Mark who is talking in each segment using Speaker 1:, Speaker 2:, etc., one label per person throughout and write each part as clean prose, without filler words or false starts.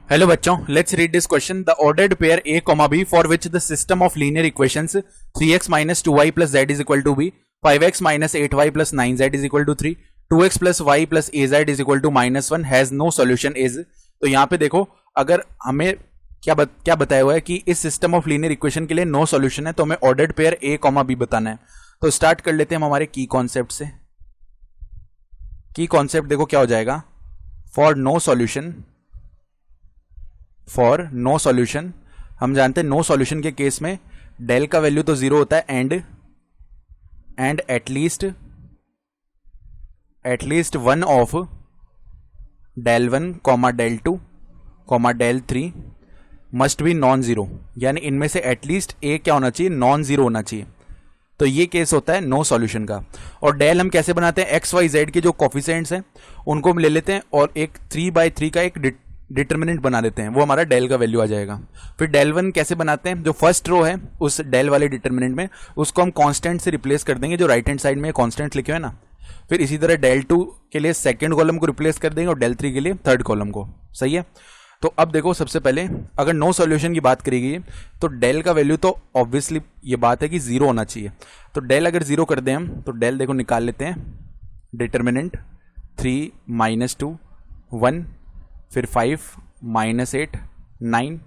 Speaker 1: Hello बच्चों, let's read this question. The ordered pair a comma b for which the system of linear equations 3x minus 2y plus z is equal to b, 5x minus 8y plus 9z is equal to 3, 2x plus y plus az is equal to minus 1 has no solution is. तो यहाँ पे देखो, अगर हमें क्या बताया हुआ है कि इस सिस्टम ऑफ लीनियर इक्वेशन के लिए नो सॉल्यूशन है, तो हमें ordered pair a comma b बताना है. तो स्टार्ट कर लेते हैं हम हमारे की कॉन्सेप्ट से. की कॉन्सेप्ट देखो क्या हो जाएगा. फॉर नो सॉल्यूशन हम जानते हैं नो सॉल्यूशन के केस में डेल का वैल्यू तो जीरो होता है and at least one of del 1 comma del 2 comma del 3 must be non zero. यानी इनमें से एटलीस्ट ए क्या होना चाहिए, नॉन जीरो होना चाहिए. तो ये केस होता है नो सॉल्यूशन का. और डेल हम कैसे बनाते हैं, एक्स वाई जेड के जो कोफिशिएंट्स हैं उनको हम ले लेते हैं और एक 3/3 का एक डिटर्मिनेंट बना देते हैं, वो हमारा डेल का वैल्यू आ जाएगा. फिर डेल 1 कैसे बनाते हैं, जो फर्स्ट रो है उस डेल वाले डिटर्मिनेंट में उसको हम कांस्टेंट से रिप्लेस कर देंगे, जो राइट हैंड साइड में कांस्टेंट लिखे हुए हैं ना. फिर इसी तरह डेल 2 के लिए सेकंड कॉलम को रिप्लेस कर देंगे और डेल 3 के लिए थर्ड कॉलम को. सही है. तो अब देखो, सबसे पहले अगर नो सॉल्यूशन की बात करी गई तो डेल का वैल्यू तो ऑब्वियसली ये बात है कि जीरो होना चाहिए. तो डेल अगर जीरो कर दें हम, तो डेल देखो निकाल लेते हैं. डिटर्मिनेंट 3 - 2 1, फिर 5 -8 9,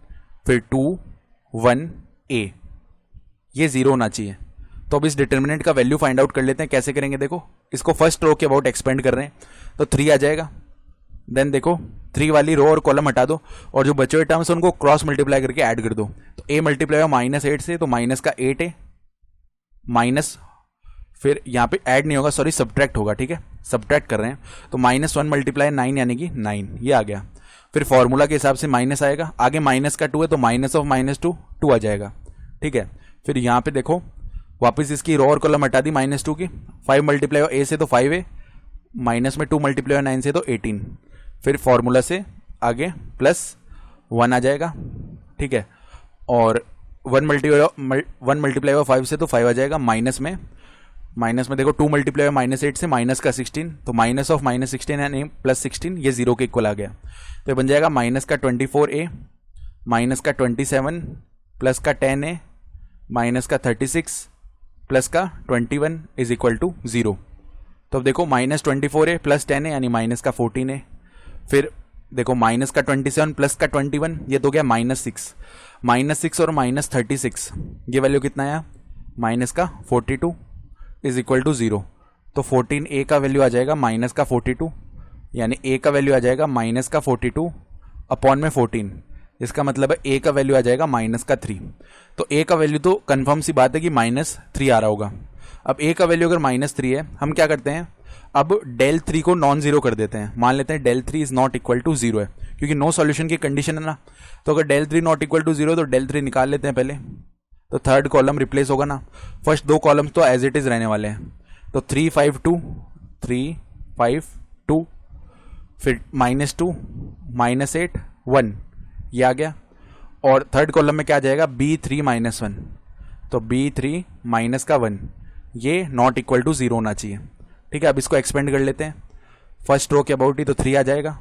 Speaker 1: फिर 2 1 a, ये जीरो होना चाहिए. तो अब इस डिटर्मिनेंट का वैल्यू फाइंड आउट कर लेते हैं. कैसे करेंगे, देखो इसको फर्स्ट रो के अबाउट एक्सपेंड कर रहे हैं तो 3 आ जाएगा. देन देखो 3 वाली रो और कॉलम हटा दो और जो बचे हुए टर्म्स हैं उनको क्रॉस मल्टीप्लाई करके ऐड कर दो. तो a मल्टीप्लाई हुआ -8 से, तो माइनस का 8a माइनस, फिर यहाँ पे ऐड नहीं होगा, सॉरी सब्ट्रैक्ट होगा. ठीक है, सब्ट्रैक्ट कर रहे हैं तो -1 × 9 यानी कि 9, ये आ गया. फिर फॉर्मूला के हिसाब से माइनस आएगा, आगे माइनस का 2 है तो माइनस ऑफ -2 2 आ जाएगा. ठीक है. फिर यहाँ पे देखो वापस इसकी रो और कॉलम हटा दी -2 की. 5 मल्टीप्लाई हुआ a से तो 5a, माइनस में 2 मल्टीप्लाई हुआ 9 से तो 18. फिर फॉर्मूला से आगे +1 आ जाएगा. ठीक है. और 1 मल्टीप्लाई हुआ 5 से तो 5 आ जाएगा. माइनस में देखो 2 मल्टीप्लाई हुआ -8 से माइनस का 16, तो माइनस ऑफ -16 यानी +16, ये जीरो के इक्वल आ गया. तो बन जाएगा माइनस का 24a माइनस का 27 प्लस का 10a माइनस का 36 प्लस का 21 इज इक्वल टू 0. तो अब देखो -24a प्लस 10a यानी माइनस का 14a. फिर देखो माइनस का 27 प्लस का 21, ये तो गया -6 और -36, ये वैल्यू कितना आया, माइनस का 42 इज इक्वल टू 0. तो 14a का वैल्यू आ जाएगा माइनस का 42, यानी a का वैल्यू आ जाएगा माइनस का 42 अपॉन में 14. इसका मतलब है a का वैल्यू आ जाएगा माइनस का 3. तो a का वैल्यू तो कंफर्म सी बात है कि -3 आ रहा होगा. अब a का वैल्यू अगर -3 है, हम क्या करते हैं, अब डेल 3 को नॉन जीरो कर देते हैं. मान लेते हैं del 3 is not equal to 0 है, क्योंकि नो सॉल्यूशन की कंडीशन है ना. तो अगर डेल 3 नॉट इक्वल टू 0 तो डेल 3 निकाल लेते हैं पहले. तो थर्ड कॉलम रिप्लेस होगा ना. फर्स्ट दो कॉलम तो एज इट इज रहने वाले हैं. तो 3 5 2, फिर -2 -8 1, ये आ गया. और थर्ड कॉलम में क्या आ जाएगा, b3 - 1, तो b3 माइनस का 1, ये नॉट इक्वल टू 0 होना चाहिए. ठीक है. अब इसको एक्सपेंड कर लेते हैं. फर्स्ट रो के अबाउट ही तो 3 आ जाएगा.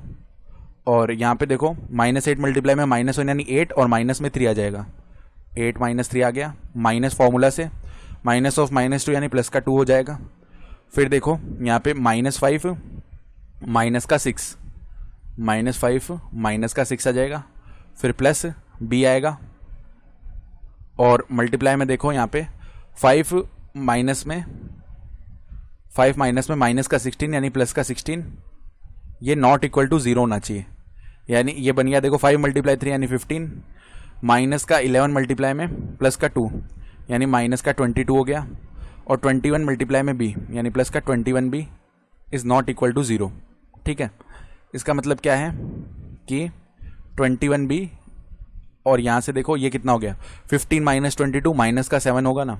Speaker 1: और यहाँ पे देखो -8 मल्टीप्लाई में -1 यानी 8 और माइनस में 3 आ जाएगा. 8 - 3 आ गया. माइनस फॉर्मूला से माइनस ऑफ -2 यानी प्लस का 2 हो जाएगा. फिर देखो यहाँ पे -5 माइनस का 6, -5 माइनस का 6 आ जाएगा. फिर प्लस b आएगा. और मल्टीप्लाई में देखो यहाँ पे 5 माइनस में माइनस का 16 यानी प्लस का 16, ये नॉट इक्वल टू 0 होना चाहिए. यानी ये बन गया देखो 5 × 3 यानी 15, माइनस का 11 मल्टीप्लाई में प्लस का 2 यानी माइनस का 22 हो गया. और 21 मल्टीप्लाई में b यानी प्लस का 21b is not equal to 0. ठीक है. इसका मतलब क्या है कि 21b, और यहाँ से देखो ये कितना हो गया, 15 - 22 माइनस का 7 होगा ना.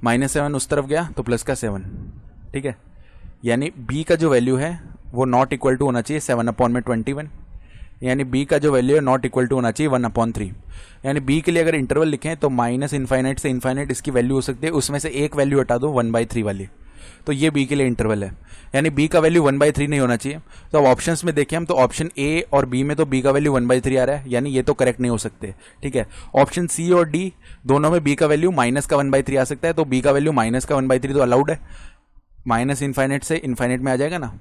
Speaker 1: -7 उस तरफ गया तो प्लस का 7. ठीक है. यानी b का जो वैल्यू है वो नॉट इक्वल टू होना चाहिए 7/21, यानी b का जो वैल्यू है नॉट इक्वल टू होना चाहिए 1/3. यानी b के लिए अगर इंटरवल लिखें तो -∞ से इनफाइनाइट इसकी वैल्यू हो सकती है. उसमें से एक वैल्यू हटा दो 1/3 वाली, तो ये बी के लिए इंटरवल है, यानी बी का वैल्यू 1/3 नहीं होना चाहिए। तो अब ऑप्शंस में देखें हम, तो ऑप्शन ए और बी में तो बी का वैल्यू 1/3 आ रहा है, यानी ये तो करेक्ट नहीं हो सकते, ठीक है। ऑप्शन सी और डी दोनों में बी का वैल्यू माइनस का 1/3 आ सकता है, तो बी का वैल्यू माइनस का 1/3 तो अलाउड है, माइनस इन्फाइनेट से इन्फाइनेट में आ जाएगा ना,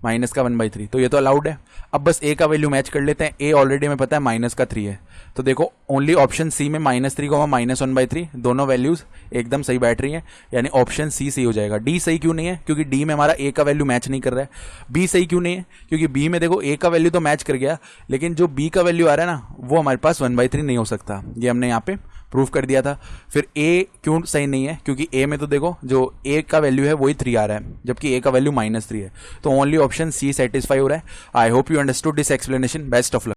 Speaker 1: माइनस का 1/3, तो ये तो अलाउड है। अब बस ए का वैल्यू मैच कर लेते हैं, ए ऑलरेडी हमें पता है माइनस का 3 है, तो देखो ओनली ऑप्शन सी में -3 को -1/3 दोनों वैल्यूज एकदम सही बैठ रही हैं, यानी ऑप्शन सी सही हो जाएगा। डी सही क्यों नहीं है? क्योंकि डी में हमारा ए का वैल्यू मैच नहीं कर रहा है। बी सही क्यों नहीं है? क्योंकि बी में देखो ए का वैल्यू तो मैच कर गया, लेकिन जो बी का वैल्यू आ रहा है ना वो हमारे पास 1/3 नहीं हो सकता, ये हमने यहाँ पे प्रूफ कर दिया था। फिर ए क्यों सही नहीं है? क्योंकि ए में तो देखो जो ए का वैल्यू है वही 3 आ रहा है, जबकि ए का वैल्यू -3 है, तो ओनली ऑप्शन सी सेटिस्फाई हो रहा है। I hope you understood this explanation. Best of luck.